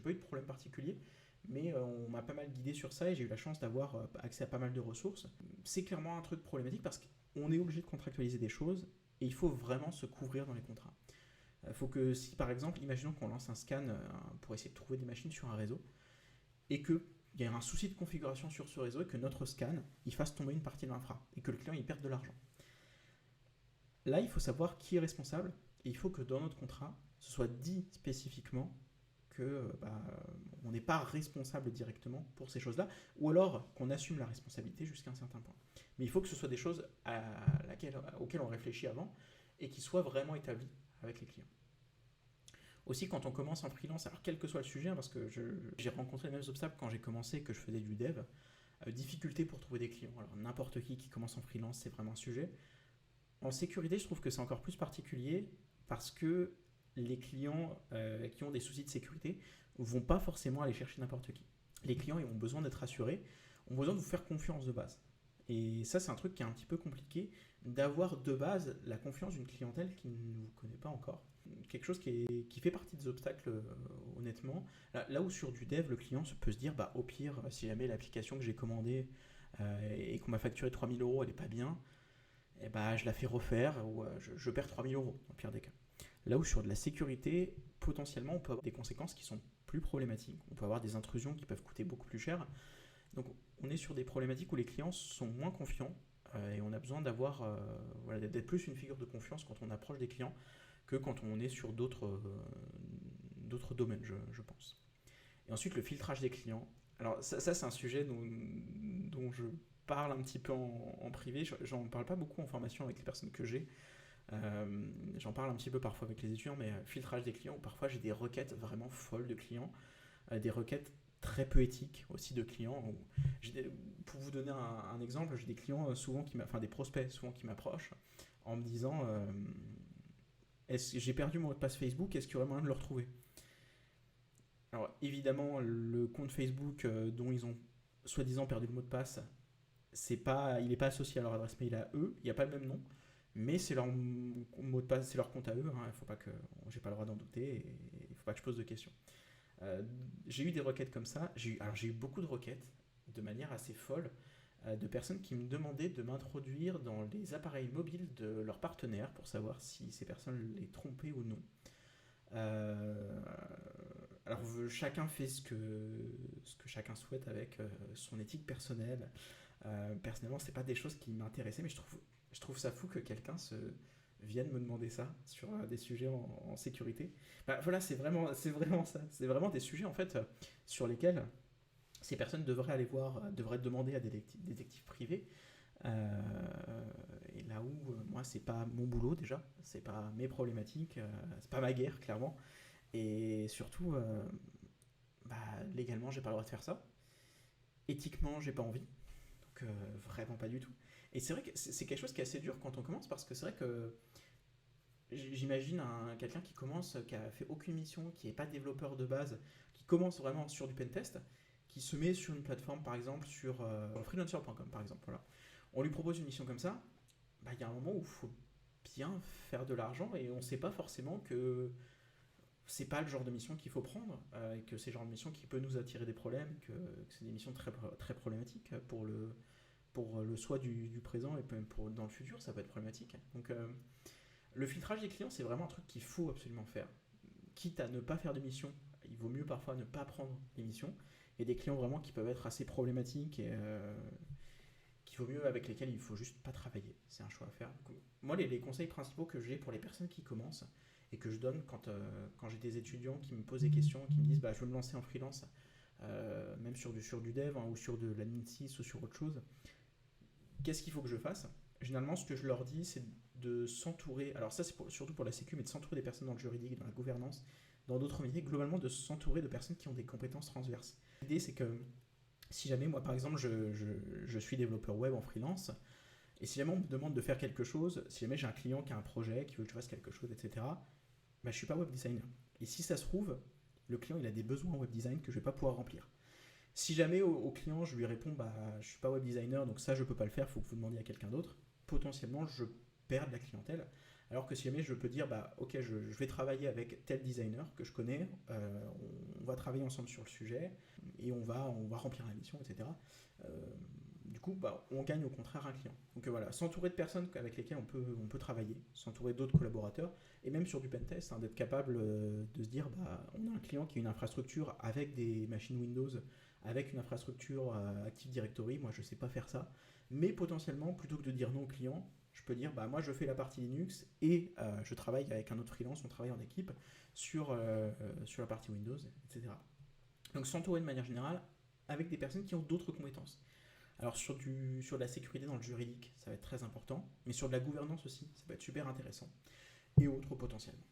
pas eu de problème particulier, mais on m'a pas mal guidé sur ça et j'ai eu la chance d'avoir accès à pas mal de ressources. C'est clairement un truc problématique parce qu'on est obligé de contractualiser des choses et il faut vraiment se couvrir dans les contrats. Il faut que si, par exemple, imaginons qu'on lance un scan pour essayer de trouver des machines sur un réseau et qu'il y a un souci de configuration sur ce réseau et que notre scan, il fasse tomber une partie de l'infra et que le client, il perde de l'argent. Là, il faut savoir qui est responsable et il faut que dans notre contrat, ce soit dit spécifiquement que on n'est pas responsable directement pour ces choses-là, ou alors qu'on assume la responsabilité jusqu'à un certain point. Mais il faut que ce soit des choses auxquelles on réfléchit avant et qui soient vraiment établies avec les clients. Aussi, quand on commence en freelance, alors quel que soit le sujet, parce que j'ai rencontré les mêmes obstacles quand j'ai commencé, que je faisais du dev, difficulté pour trouver des clients. Alors n'importe qui commence en freelance, c'est vraiment un sujet. En sécurité, je trouve que c'est encore plus particulier parce que les clients qui ont des soucis de sécurité ne vont pas forcément aller chercher n'importe qui. Les clients, ils ont besoin d'être rassurés, ont besoin de vous faire confiance de base. Et ça, c'est un truc qui est un petit peu compliqué, d'avoir de base la confiance d'une clientèle qui ne vous connaît pas encore. Quelque chose qui fait partie des obstacles, honnêtement. Là où sur du dev, le client peut se dire, au pire, si jamais l'application que j'ai commandée et qu'on m'a facturé 3 000 euros, elle n'est pas bien, et bah, je la fais refaire ou je perds 3 000 euros, dans le pire des cas. Là où sur de la sécurité, potentiellement, on peut avoir des conséquences qui sont plus problématiques. On peut avoir des intrusions qui peuvent coûter beaucoup plus cher. Donc, on est sur des problématiques où les clients sont moins confiants et on a besoin d'avoir, voilà, d'être plus une figure de confiance quand on approche des clients que quand on est sur d'autres domaines, je pense. Et ensuite, le filtrage des clients. Alors, ça c'est un sujet dont je parle un petit peu en privé. J'en parle pas beaucoup en formation avec les personnes que j'ai. J'en parle un petit peu parfois avec les étudiants, mais filtrage des clients, parfois j'ai des requêtes vraiment folles de clients, des requêtes très peu éthiques aussi de clients. Pour vous donner un exemple, j'ai des clients souvent enfin des prospects souvent qui m'approchent en me disant j'ai perdu mon mot de passe Facebook, est-ce qu'il y aurait moyen de le retrouver? Alors évidemment, le compte Facebook dont ils ont soi-disant perdu le mot de passe, il n'est pas associé à leur adresse mail à eux, il n'y a pas le même nom, mais c'est leur mot de passe, c'est leur compte à eux. Il faut pas que, j'ai pas le droit d'en douter et il faut pas que je pose de questions. J'ai eu des requêtes comme ça. J'ai eu beaucoup de requêtes de manière assez folle de personnes qui me demandaient de m'introduire dans les appareils mobiles de leurs partenaires pour savoir si ces personnes les trompaient ou non. Euh, alors chacun fait ce que chacun souhaite avec son éthique personnelle. Personnellement, c'est pas des choses qui m'intéressaient, mais je trouve ça fou que quelqu'un vienne me demander ça sur des sujets en sécurité. Bah, voilà, c'est vraiment ça. C'est vraiment des sujets en fait sur lesquels ces personnes devraient aller voir, devraient demander à des détectives privés. Et là où moi, c'est pas mon boulot déjà, c'est pas mes problématiques, c'est pas ma guerre clairement. Et surtout, bah, légalement, j'ai pas le droit de faire ça. Éthiquement, j'ai pas envie. Donc vraiment pas du tout. Et c'est vrai que c'est quelque chose qui est assez dur quand on commence parce que c'est vrai que j'imagine quelqu'un qui commence, qui a fait aucune mission, qui n'est pas développeur de base, qui commence vraiment sur du pentest, qui se met sur une plateforme par exemple sur freelancer.com par exemple. Voilà. On lui propose une mission comme ça, bah, il y a un moment où il faut bien faire de l'argent et on ne sait pas forcément que c'est pas le genre de mission qu'il faut prendre, et que c'est le genre de mission qui peut nous attirer des problèmes, que c'est des missions très, très problématiques pour le soi du présent et même dans le futur, ça peut être problématique. Donc le filtrage des clients, c'est vraiment un truc qu'il faut absolument faire. Quitte à ne pas faire de mission, il vaut mieux parfois ne pas prendre des missions. Et des clients vraiment qui peuvent être assez problématiques et qu'il vaut mieux avec lesquels il faut juste pas travailler. C'est un choix à faire. Donc, moi, les conseils principaux que j'ai pour les personnes qui commencent et que je donne quand j'ai des étudiants qui me posent des questions, qui me disent bah, je veux me lancer en freelance, même sur du dev ou sur de l'admin 6 ou sur autre chose, qu'est-ce qu'il faut que je fasse? Généralement, ce que je leur dis, c'est de s'entourer, alors ça c'est surtout pour la sécu, mais de s'entourer des personnes dans le juridique, dans la gouvernance, dans d'autres métiers, globalement de s'entourer de personnes qui ont des compétences transverses. L'idée c'est que si jamais moi par exemple je suis développeur web en freelance, et si jamais on me demande de faire quelque chose, si jamais j'ai un client qui a un projet, qui veut que je fasse quelque chose, etc., bah, je ne suis pas web designer. Et si ça se trouve, le client il a des besoins en web design que je ne vais pas pouvoir remplir. Si jamais au client je lui réponds bah je suis pas web designer donc ça je peux pas le faire, il faut que vous demandiez à quelqu'un d'autre, potentiellement je perds de la clientèle. Alors que si jamais je peux dire bah ok je vais travailler avec tel designer que je connais, on va travailler ensemble sur le sujet et on va remplir la mission, etc. Euh, du coup bah, on gagne au contraire un client. Donc voilà, s'entourer de personnes avec lesquelles on peut travailler, s'entourer d'autres collaborateurs et même sur du pentest, d'être capable de se dire bah on a un client qui a une infrastructure avec des machines Windows, avec une infrastructure Active Directory, moi je ne sais pas faire ça, mais potentiellement, plutôt que de dire non au client, je peux dire bah moi je fais la partie Linux et je travaille avec un autre freelance, on travaille en équipe sur la partie Windows, etc. Donc s'entourer de manière générale avec des personnes qui ont d'autres compétences. Alors sur la sécurité dans le juridique, ça va être très important, mais sur de la gouvernance aussi, ça peut être super intéressant, et autres potentiellement.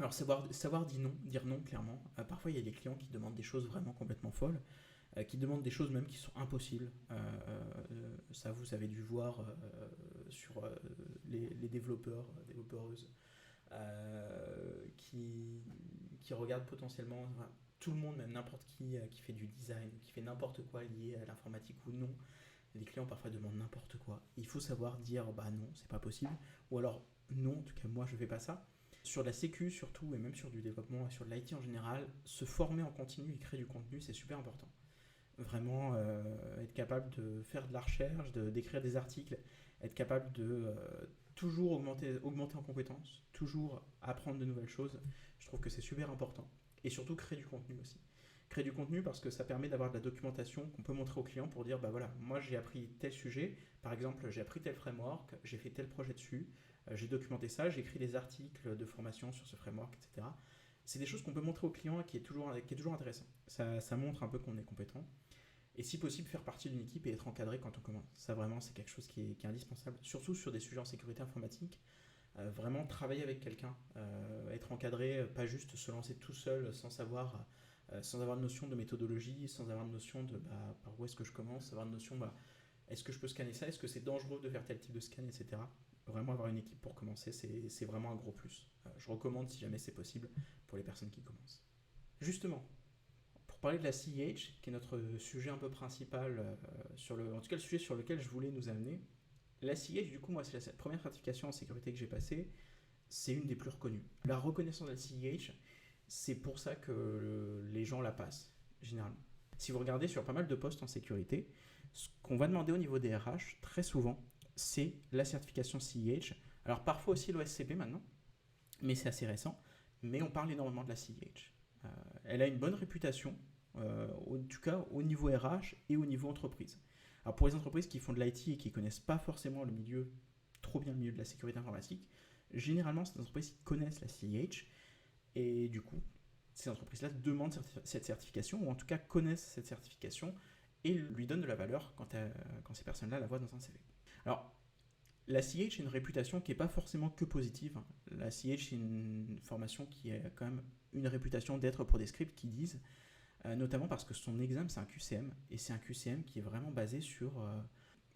Alors savoir dire non clairement. Parfois il y a des clients qui demandent des choses vraiment complètement folles, qui demandent des choses même qui sont impossibles. Ça vous avez dû voir sur les développeurs, développeuses, qui regardent potentiellement tout le monde, même n'importe qui fait du design, qui fait n'importe quoi lié à l'informatique ou non. Les clients parfois demandent n'importe quoi. Il faut savoir dire bah non, c'est pas possible, ou alors non, en tout cas moi je fais pas ça. Sur la sécu surtout, et même sur du développement et sur de l'IT en général, se former en continu et créer du contenu, c'est super important. Vraiment être capable de faire de la recherche, d'écrire des articles, être capable de toujours augmenter en compétences, toujours apprendre de nouvelles choses. Je trouve que c'est super important. Et surtout créer du contenu aussi. Créer du contenu parce que ça permet d'avoir de la documentation qu'on peut montrer au client pour dire bah voilà, moi j'ai appris tel sujet, par exemple j'ai appris tel framework, j'ai fait tel projet dessus, j'ai documenté ça, j'ai écrit des articles de formation sur ce framework, etc. C'est des choses qu'on peut montrer au client et qui est toujours intéressant. Ça montre un peu qu'on est compétent. Et si possible, faire partie d'une équipe et être encadré quand on commence. Ça, vraiment, c'est quelque chose qui est indispensable. Surtout sur des sujets en sécurité informatique. Vraiment travailler avec quelqu'un, être encadré, pas juste se lancer tout seul sans avoir de notion de méthodologie, sans avoir de notion de par où est-ce que je commence, avoir de notion est-ce que je peux scanner ça, est-ce que c'est dangereux de faire tel type de scan, etc. Vraiment avoir une équipe pour commencer, c'est vraiment un gros plus. Je recommande si jamais c'est possible pour les personnes qui commencent. Justement, pour parler de la CEH, qui est notre sujet un peu principal, en tout cas le sujet sur lequel je voulais nous amener, la CEH, du coup, moi, c'est la première certification en sécurité que j'ai passée, c'est une des plus reconnues. La reconnaissance de la CEH, c'est pour ça que les gens la passent, généralement. Si vous regardez sur pas mal de postes en sécurité, ce qu'on va demander au niveau des RH, très souvent, c'est la certification CEH. Alors parfois aussi l'OSCP maintenant, mais c'est assez récent. Mais on parle énormément de la CEH. Elle a une bonne réputation, en tout cas au niveau RH et au niveau entreprise. Alors pour les entreprises qui font de l'IT et qui ne connaissent pas forcément trop bien le milieu de la sécurité informatique, généralement c'est des entreprises qui connaissent la CEH et du coup ces entreprises-là demandent cette certification ou en tout cas connaissent cette certification et lui donnent de la valeur quand ces personnes-là la voient dans un CV. Alors la CH a une réputation qui n'est pas forcément que positive. La CH est une formation qui a quand même une réputation d'être pour des scripts qui disent, notamment parce que son examen c'est un QCM, et c'est un QCM qui est vraiment basé sur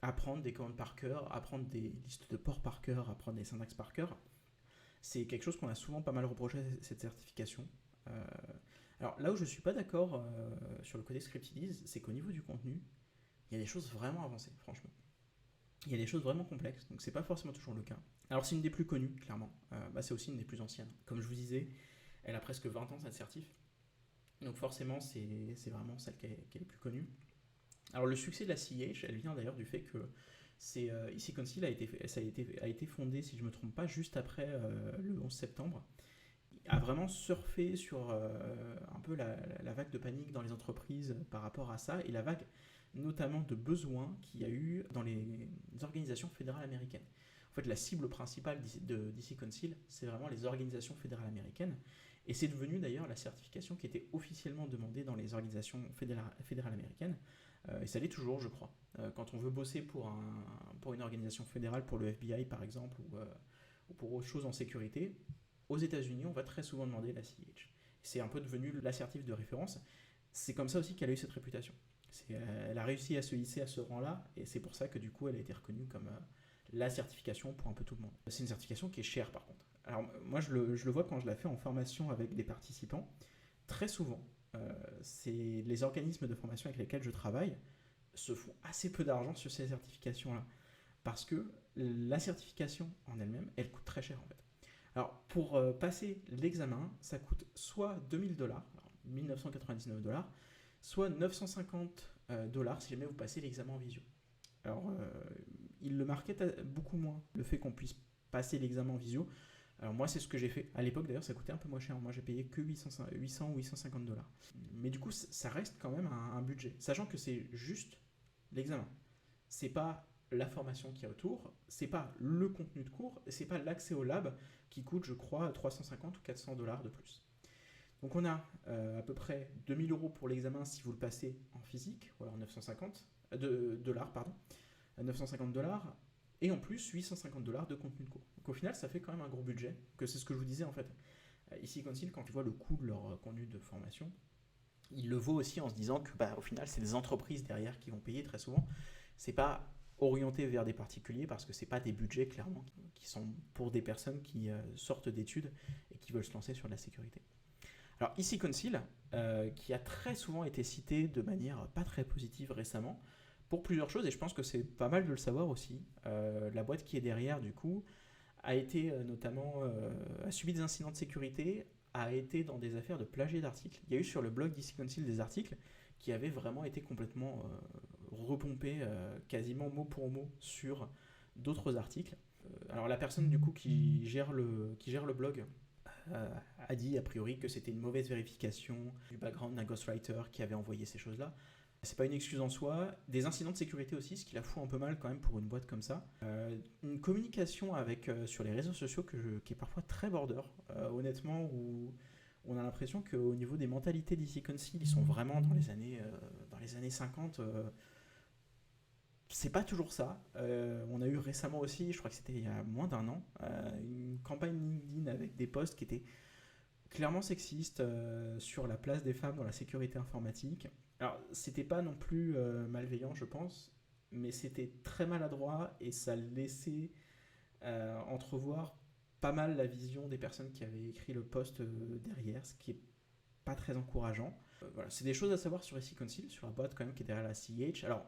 apprendre des commandes par cœur, apprendre des listes de ports par cœur, apprendre des syntaxes par cœur. C'est quelque chose qu'on a souvent pas mal reproché à cette certification. Alors là où je ne suis pas d'accord sur le côté scriptidise, c'est qu'au niveau du contenu, il y a des choses vraiment avancées, franchement. Il y a des choses vraiment complexes, donc c'est pas forcément toujours le cas. Alors c'est une des plus connues, clairement. C'est aussi une des plus anciennes. Comme je vous disais, elle a presque 20 ans cette certif. Donc forcément, c'est vraiment celle qui est le plus connue. Alors le succès de la CEH, elle vient d'ailleurs du fait que Easy Council a été fondé, si je ne me trompe pas, juste après le 11 septembre. A vraiment surfé sur un peu la vague de panique dans les entreprises par rapport à ça et la vague notamment de besoins qu'il y a eu dans les organisations fédérales américaines. En fait, la cible principale d'Easy Council, c'est vraiment les organisations fédérales américaines. Et c'est devenu d'ailleurs la certification qui était officiellement demandée dans les organisations fédérales américaines. Et ça l'est toujours, je crois. Quand on veut bosser pour une organisation fédérale, pour le FBI par exemple, ou pour autre chose en sécurité, aux États-Unis, on va très souvent demander la CEH. C'est un peu devenu l'assertif de référence. C'est comme ça aussi qu'elle a eu cette réputation. Elle a réussi à se hisser à ce rang-là, et c'est pour ça que du coup, elle a été reconnue comme la certification pour un peu tout le monde. C'est une certification qui est chère par contre. Alors moi, je le vois quand je la fais en formation avec des participants. Très souvent, c'est les organismes de formation avec lesquels je travaille se font assez peu d'argent sur ces certifications-là. Parce que la certification en elle-même, elle coûte très cher en fait. Alors, pour passer l'examen, ça coûte soit $2000, 1999 $, soit 950 $ si jamais vous passez l'examen en visio. Alors, il le marquait beaucoup moins, le fait qu'on puisse passer l'examen en visio. Alors moi, c'est ce que j'ai fait. À l'époque, d'ailleurs, ça coûtait un peu moins cher. Moi, j'ai payé que 800 ou 850 $. Mais du coup, ça reste quand même un budget. Sachant que c'est juste l'examen. C'est pas la formation qu'il y a autour, c'est pas le contenu de cours, et c'est pas l'accès au lab qui coûte, je crois, 350 ou 400 $ de plus. Donc on a à peu près 2000 € pour l'examen si vous le passez en physique, ou alors 950 dollars, pardon, 950 $, et en plus 850 $ de contenu de cours. Donc au final, ça fait quand même un gros budget, que c'est ce que je vous disais en fait. Ici, quand tu vois le coût de leur contenu de formation, il le vaut aussi en se disant que au final, c'est des entreprises derrière qui vont payer très souvent. C'est pas orienté vers des particuliers parce que c'est pas des budgets clairement qui sont pour des personnes qui sortent d'études et qui veulent se lancer sur la sécurité. Alors Easy Council, qui a très souvent été cité de manière pas très positive récemment, pour plusieurs choses, et je pense que c'est pas mal de le savoir aussi. La boîte qui est derrière, du coup, a été notamment a subi des incidents de sécurité, a été dans des affaires de plagiat d'articles. Il y a eu sur le blog d'Easy Council des articles qui avait vraiment été complètement repompé quasiment mot pour mot sur d'autres articles. Alors la personne du coup qui gère le blog a dit a priori que c'était une mauvaise vérification du background d'un ghostwriter qui avait envoyé ces choses-là. C'est pas une excuse en soi. Des incidents de sécurité aussi, ce qui la fout un peu mal quand même pour une boîte comme ça. Une communication sur les réseaux sociaux qui est parfois très border, honnêtement, où on a l'impression qu'au niveau des mentalités d'Easy Council, ils sont vraiment dans les années 50. C'est pas toujours ça. On a eu récemment aussi, je crois que c'était il y a moins d'un an, une campagne LinkedIn avec des posts qui étaient clairement sexistes sur la place des femmes dans la sécurité informatique. Alors, c'était pas non plus malveillant, je pense, mais c'était très maladroit et ça laissait entrevoir pas mal la vision des personnes qui avaient écrit le post derrière, ce qui est pas très encourageant. Voilà, c'est des choses à savoir sur SE Council, sur la boîte quand même qui est derrière la CEH. Alors,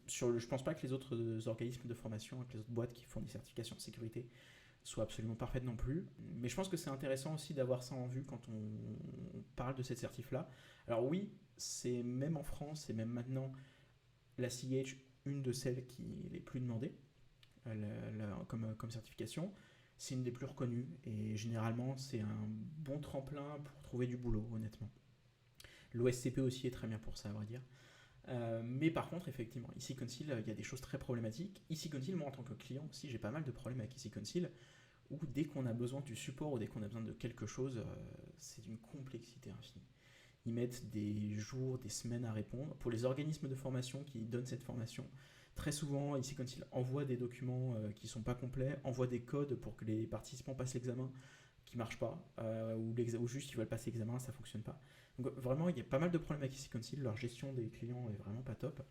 je pense pas que les autres organismes de formation, que les autres boîtes qui font des certifications de sécurité soient absolument parfaites non plus. Mais je pense que c'est intéressant aussi d'avoir ça en vue quand on parle de cette certif-là. Alors oui, c'est même en France et même maintenant la CEH, une de celles qui est les plus demandées comme certification. C'est une des plus reconnues et généralement c'est un bon tremplin pour trouver du boulot, honnêtement. L'OSCP aussi est très bien pour ça, à vrai dire. Mais par contre, effectivement, Easy Council, il y a des choses très problématiques. Easy Council, moi en tant que client aussi, j'ai pas mal de problèmes avec Easy Council, où dès qu'on a besoin du support ou dès qu'on a besoin de quelque chose, c'est d'une complexité infinie. Ils mettent des jours, des semaines à répondre. Pour les organismes de formation qui donnent cette formation, très souvent, Easy Council envoie des documents qui ne sont pas complets, envoie des codes pour que les participants passent l'examen qui ne marchent pas, ou juste ils veulent passer l'examen, ça ne fonctionne pas. Donc vraiment, il y a pas mal de problèmes avec Easy Council, leur gestion des clients est vraiment pas top.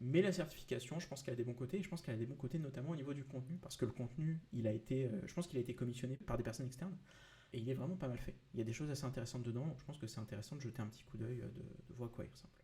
Mais la certification, je pense qu'elle a des bons côtés, et je pense qu'elle a des bons côtés notamment au niveau du contenu, parce que le contenu, je pense qu'il a été commissionné par des personnes externes, et il est vraiment pas mal fait. Il y a des choses assez intéressantes dedans, donc je pense que c'est intéressant de jeter un petit coup d'œil, de voir à quoi il ressemble.